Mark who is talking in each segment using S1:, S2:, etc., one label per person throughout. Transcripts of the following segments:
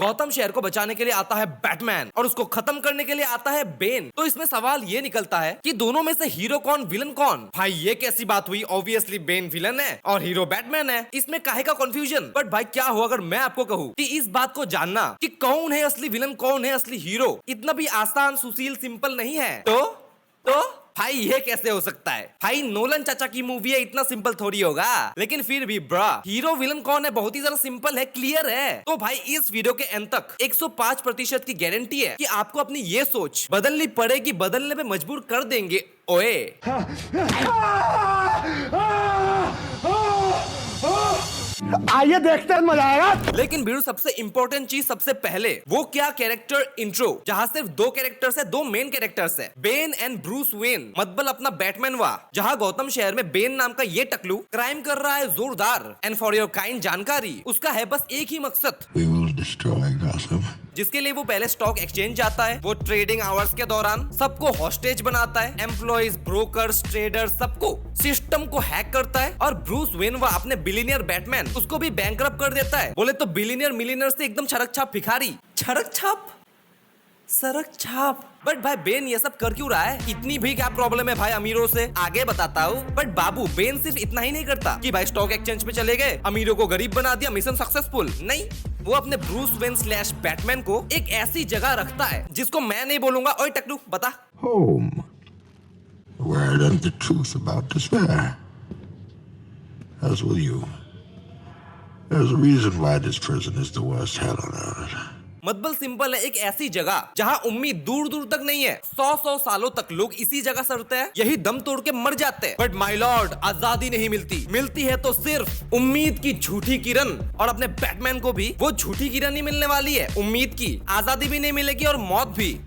S1: गौतम शहर को बचाने के लिए आता है बैटमैन और उसको खत्म करने के लिए आता है बेन। तो इसमें सवाल ये निकलता है कि दोनों में से हीरो कौन विलन कौन। भाई ये कैसी बात हुई, ऑब्वियसली बेन विलन है और हीरो बैटमैन है, इसमें काहे का कंफ्यूजन। बट भाई क्या हो अगर मैं आपको कहूँ कि इस बात को जानना कि कौन है असली विलन कौन है असली हीरो इतना भी आसान सुशील सिंपल नहीं है। तो भाई ये कैसे हो सकता है। भाई नोलन चाचा की मूवी है, इतना सिंपल थोड़ी होगा। लेकिन फिर भी ब्रा हीरो विलन कौन है बहुत ही ज्यादा सिंपल है, क्लियर है। तो भाई इस वीडियो के एंड तक 105% की गारंटी है कि आपको अपनी ये सोच बदलनी पड़ेगी, बदलने पे मजबूर कर देंगे। ओए
S2: आइए देखते हैं, मजा आएगा।
S1: लेकिन बीरू सबसे इंपॉर्टेंट चीज सबसे पहले वो क्या कैरेक्टर इंट्रो, जहाँ सिर्फ दो कैरेक्टर्स है, दो मेन कैरेक्टर्स है, बेन एंड ब्रूस वेन, मतलब अपना बैटमैन हुआ। जहाँ गौतम शहर में बेन नाम का ये टकलू क्राइम कर रहा है जोरदार। एंड फॉर योर काइंड जानकारी, उसका है बस एक ही मकसद, जिसके लिए वो पहले स्टॉक एक्सचेंज जाता है। वो ट्रेडिंग आवर्स के दौरान सबको हॉस्टेज बनाता है, एम्प्लॉइज, ब्रोकर्स, ट्रेडर, सबको सिस्टम को हैक करता है। और ब्रूस वेन वो अपने बिलियनियर बैटमैन उसको भी बैंकरप्ट कर देता है। बोले तो बिलियनियर मिलियनियर से एकदम छरक छाप भिखारी, छरक छाप सरक छाप। बट भाई बेन ये सब कर क्यों रहा है, इतनी भी क्या प्रॉब्लम है भाई अमीरों से, आगे बताता हूँ। बट बाबू बेन सिर्फ इतना ही नहीं करता कि भाई स्टॉक एक्सचेंज पे चले गए, अमीरों को गरीब बना दिया, मिशन सक्सेसफुल। नहीं, वो अपने ब्रूस वेन स्लैश बैटमैन को एक ऐसी जगह रखता है जिसको मैं नहीं बोलूंगा। ओए टकलू बता।
S3: Home, where I learned the truth about despair. As will you. There's a reason why this prison is the worst hell on earth.
S1: मतलब सिंपल है, एक ऐसी जगह जहाँ उम्मीद दूर दूर तक नहीं है। 100 सालों तक लोग इसी जगह सड़ते हैं, यही दम तोड़ के मर जाते हैं। बट माय लॉर्ड आजादी नहीं मिलती, मिलती है तो सिर्फ उम्मीद की झूठी किरण। और अपने बैटमैन को भी वो झूठी किरण ही मिलने वाली है, उम्मीद की। आजादी भी नहीं मिलेगी और मौत भी,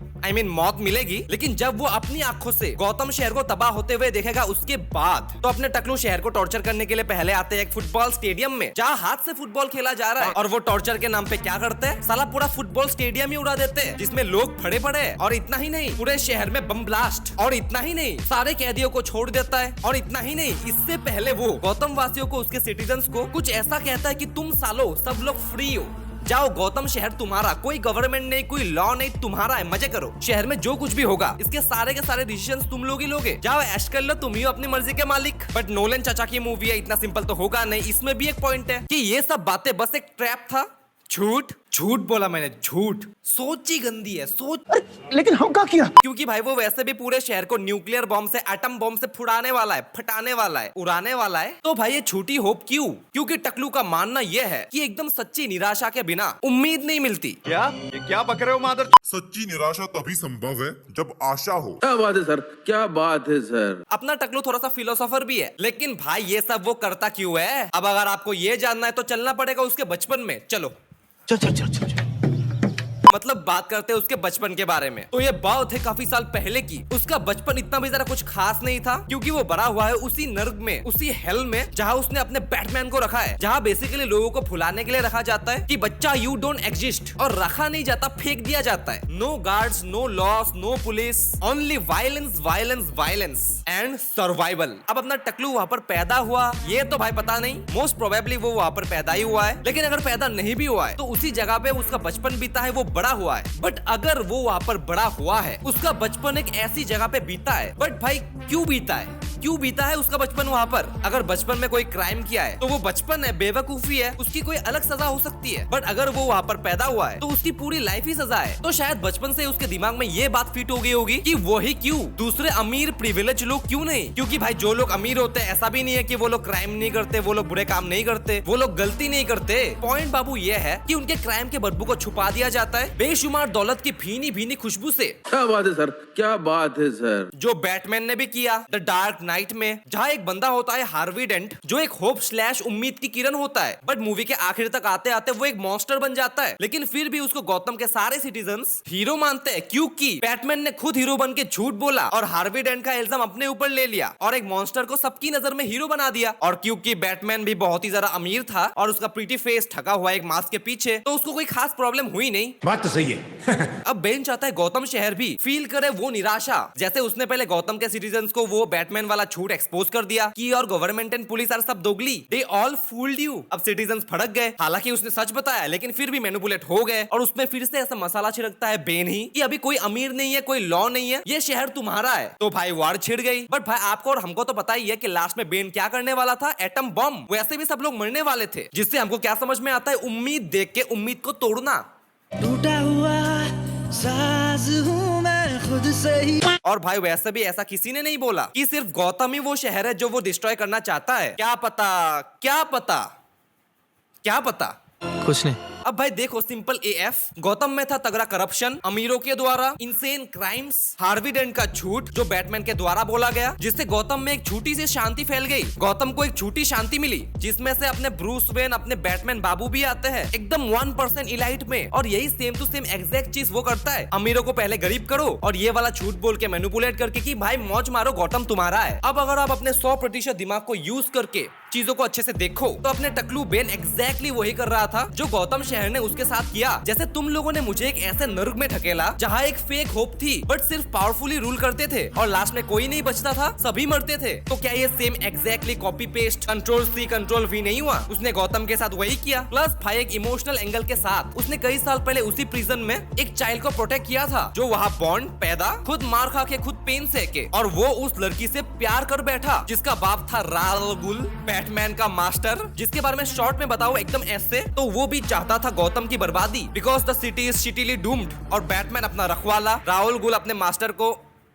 S1: मौत मिलेगी, लेकिन जब वो अपनी आंखों से गौतम शहर को तबाह होते हुए देखेगा उसके बाद। तो अपने टकलू शहर को टॉर्चर करने के लिए पहले आते हैं एक फुटबॉल स्टेडियम में, जहाँ हाथ से फुटबॉल खेला जा रहा है। और वो टॉर्चर के नाम पे क्या करते हैं, साला पूरा फुटबॉल स्टेडियम ही उड़ा देते हैं, जिसमें लोग खड़े पड़े हैं। और इतना ही नहीं, पूरे शहर में बम ब्लास्ट। और इतना ही नहीं, सारे कैदियों को छोड़ देता है। और इतना ही नहीं, इससे पहले वो गौतम वासियों को, उसके सिटीजन्स को कुछ ऐसा कहता है कि तुम सालो सब लोग फ्री हो, जाओ गौतम शहर तुम्हारा, कोई गवर्नमेंट नहीं, कोई लॉ नहीं, तुम्हारा है, मजे करो। शहर में जो कुछ भी होगा इसके सारे के सारे डिसीजंस तुम लोग ही लोगे, जाओ ऐश कर लो, तुम ही हो अपनी मर्जी के मालिक। बट नोलन चाचा की मूवी है, इतना सिंपल तो होगा नहीं। इसमें भी एक पॉइंट है कि ये सब बातें बस एक ट्रैप था। झूठ झूठ बोला मैंने, झूठ। सोच ही गंदी है, सोच।
S2: लेकिन हम क्या किया?
S1: क्योंकि भाई वो वैसे भी पूरे शहर को न्यूक्लियर बॉम्ब से, एटम बॉम्ब से फुड़ाने वाला है, फटाने वाला है, उड़ाने वाला है। तो भाई ये झूठी होप क्यों? क्योंकि टकलू का मानना यह है कि एकदम सच्ची निराशा के बिना उम्मीद नहीं मिलती।
S4: क्या ये क्या बक रहे हो मादर?
S5: सच्ची निराशा तभी संभव है जब आशा हो।
S6: क्या बात है सर, क्या बात है सर।
S1: अपना टकलू थोड़ा सा फिलोसोफर भी है, लेकिन भाई ये सब वो करता क्यों है? अब अगर आपको ये जानना है तो चलना पड़ेगा उसके बचपन में। चलो
S2: चल चल चल चल।
S1: मतलब बात करते हैं उसके बचपन के बारे में। तो ये बात है काफी साल पहले की। उसका बचपन इतना भी जरा कुछ खास नहीं था, क्योंकि वो बड़ा हुआ है उसी नर्क में, उसी हेल में, जहाँ उसने अपने बैटमैन को रखा है, जहाँ बेसिकली लोगों को फुलाने के लिए रखा जाता है कि बच्चा यू डोंट एग्जिस्ट, और रखा नहीं जाता, फेंक दिया जाता है। No guards, no loss, no police, only violence violence violence and survival. अब अपना टकलू वहाँ पर पैदा हुआ, ये तो भाई पता नहीं, मोस्ट प्रोबेबली वो वहाँ पर पैदा ही हुआ है। लेकिन अगर पैदा नहीं भी हुआ है तो उसी जगह पे उसका बचपन बीता है, वो बड़ा हुआ है। बट अगर वो वहाँ पर बड़ा हुआ है, उसका बचपन एक ऐसी जगह पे बीता है, बट भाई क्यों बीता है, क्यों बीता है उसका बचपन वहाँ पर? अगर बचपन में कोई क्राइम किया है तो वो बचपन है, बेवकूफी है, उसकी कोई अलग सजा हो सकती है। बट अगर वो वहाँ पर पैदा हुआ है तो उसकी पूरी लाइफ ही सजा है। तो शायद बचपन से उसके दिमाग में ये बात फिट हो गई होगी कि वो ही क्यों, दूसरे अमीर प्रिविलेज लोग क्यों नहीं? क्योंकि भाई जो लोग अमीर होते हैं, ऐसा भी नहीं है कि वो लोग क्राइम नहीं करते, वो लोग बुरे काम नहीं करते, वो लोग गलती नहीं करते। पॉइंट बाबू ये है कि उनके क्राइम के बदबू को छुपा दिया जाता है बेशुमार दौलत की भीनी भीनी खुशबू से।
S6: क्या बात है सर, क्या बात है सर।
S1: जो बैटमैन ने भी किया द डार्क नाइट में, जहाँ एक बंदा होता है हार्वी डेंट, जो एक होप स्लैश उम्मीद की किरण होता है। बट मूवी के आखिर तक आते आते वो एक मॉन्स्टर बन जाता है। लेकिन फिर भी उसको गौतम के सारे सिटीजन्स हीरो मानते हैं, क्योंकि बैटमैन ने खुद हीरो बन के झूठ बोला और हार्वी डेंट का इल्जाम अपने ऊपर ले लिया और एक मॉन्स्टर को सबकी नजर में हीरो बना दिया। और क्योंकि बैटमैन भी बहुत ही ज्यादा अमीर था और उसका प्रीटी फेस ठका हुआ एक मास्क के पीछे, तो उसको कोई खास प्रॉब्लम हुई नहीं।
S2: बात तो सही है।
S1: अब बेन चाहता है गौतम शहर भी फील करे वो निराशा, जैसे उसने पहले गौतम के सिटीजन्स को वो बैटमैन वाला झूठ एक्सपोज कर दिया कि और गवर्नमेंट एंड पुलिस आर सब दोगली, दे ऑल फूल्ड यू। अब सिटीजन्स भड़क गए, हालांकि उसने सच बताया लेकिन फिर भी मैनिपुलेट हो गए, और उसमें फिर से ऐसा मसाला छिड़कता है बेन ही कि अभी कोई अमीर नहीं है, कोई लॉ नहीं है, ये शहर तुम्हारा है। तो भाई वार छिड़ गई। बट भाई आपको और हमको तो पता ही है कि लास्ट में बेन क्या करने वाला था, एटम बम। वैसे भी सब लोग मरने वाले थे, जिससे हमको क्या समझ में आता है, उम्मीद देख के उम्मीद को तोड़ना।
S7: टूटा हुआ साज हूँ मैं खुद से ही।
S1: और भाई वैसे भी ऐसा किसी ने नहीं बोला कि सिर्फ गौतम ही वो शहर है जो वो डिस्ट्रॉय करना चाहता है। क्या पता, क्या पता, क्या पता।
S7: कुछ नहीं।
S1: अब भाई देखो, सिंपल एएफ। गौतम में था तगड़ा करप्शन, अमीरों के द्वारा इनसेन क्राइम्स, हार्वी डेंट का झूठ जो बैटमैन के द्वारा बोला गया, जिससे गौतम में एक झूठी सी शांति फैल गई। गौतम को एक झूठी शांति मिली जिसमें से अपने ब्रूस वेन, अपने बैटमैन बाबू भी आते हैं, एकदम 1% इलाइट में। और यही सेम टू सेम एग्जैक्ट चीज वो करता है, अमीरों को पहले गरीब करो और ये वाला झूठ बोल के मैनिपुलेट करके कि भाई मौज मारो, गौतम तुम्हारा है। अब अगर आप अपने 100% दिमाग को यूज करके चीजों को अच्छे से देखो तो अपने टकलू बेन एग्जैक्टली वही कर रहा था जो गौतम शहर ने उसके साथ किया। जैसे तुम लोगों ने मुझे एक ऐसे नर्क में ढकेला जहाँ एक फेक होप थी, बट सिर्फ पावरफुली रूल करते थे और लास्ट में कोई नहीं बचता था, सभी मरते थे। तो क्या ये same exactly copy paste Ctrl+C Ctrl+V नहीं हुआ? उसने गौतम के साथ वही किया, प्लस भाई एक इमोशनल एंगल के साथ उसने कई साल पहले उसी प्रिजन में एक चाइल्ड को प्रोटेक्ट किया था जो वहाँ बॉन्ड पैदा, खुद मार खा के, खुद पेन सह और वो उस लड़की से प्यार कर बैठा जिसका बाप था राल गुल, बैटमैन का मास्टर, जिसके बारे में शॉर्ट में बताओ एकदम ऐसे। तो वो भी चाहता था गौतम की बर्बादी, because the city is shittily doomed. और बैटमैन अपना रखवाला राहुल गुल अपने मास्टर को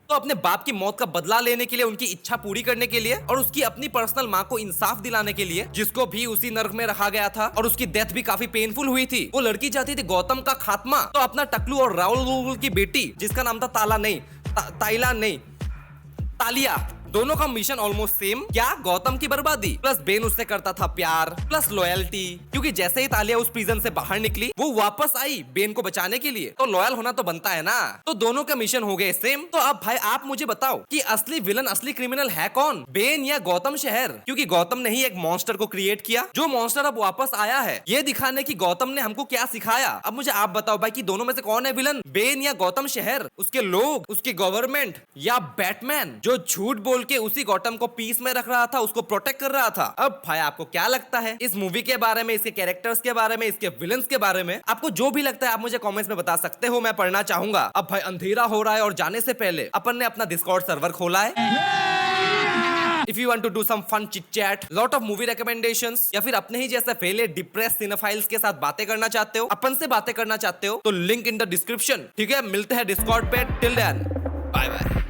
S1: तो अपने बाप की मौत का बदला लेने के लिए, उनकी इच्छा पूरी करने के लिए, और उसकी अपनी पर्सनल माँ को इंसाफ दिलाने के लिए, जिसको भी उसी नर्क में रखा गया था और उसकी डेथ भी काफी पेनफुल हुई थी। वो लड़की चाहती थी गौतम का खात्मा, तो अपना टकलू और राहुल गुल की बेटी जिसका नाम था ताला नहीं, ताइला नहीं, तालिया, दोनों का मिशन ऑलमोस्ट सेम। क्या? गौतम की बर्बादी, प्लस बेन उससे करता था प्यार, प्लस लॉयल्टी, क्योंकि जैसे ही तालिया उस प्रिजन से बाहर निकली वो वापस आई बेन को बचाने के लिए, तो लॉयल होना तो बनता है ना। तो दोनों का मिशन हो गए सेम। तो अब भाई आप मुझे बताओ कि असली विलन, असली क्रिमिनल है कौन, बेन या गौतम शहर? क्योंकि गौतम ने ही एक मॉन्स्टर को क्रिएट किया, जो मॉन्स्टर अब वापस आया है ये दिखाने की गौतम ने हमको क्या सिखाया। अब मुझे आप बताओ भाई कि दोनों में से कौन है विलन, बेन या गौतम शहर, उसके लोग, उसकी गवर्नमेंट, या बैटमैन जो झूठ बोल के उसी गौतम को पीस में रख रहा था, उसको प्रोटेक्ट कर रहा था। अब भाई आपको क्या लगता है इस मूवी के बारे में, इसके कैरेक्टर्स के बारे में, इसके विलन्स के बारे में? आपको जो भी लगता है आप मुझे कमेंट्स में बता सकते हो, मैं पढ़ना चाहूंगा। अब भाई अंधेरा हो रहा है और जाने से पहले अपन ने अपना डिस्कॉर्ड सर्वर खोला है। If you want to do some fun chit chat, lot of movie recommendations, या फिर अपने ही जैसे फेले डिप्रेस सिनेफाइल्स के साथ बातें करना चाहते हो, अपन से बातें करना चाहते हो, तो लिंक इन द डिस्क्रिप्शन। ठीक है, मिलते हैं डिस्कॉर्ड पे। Till then bye bye.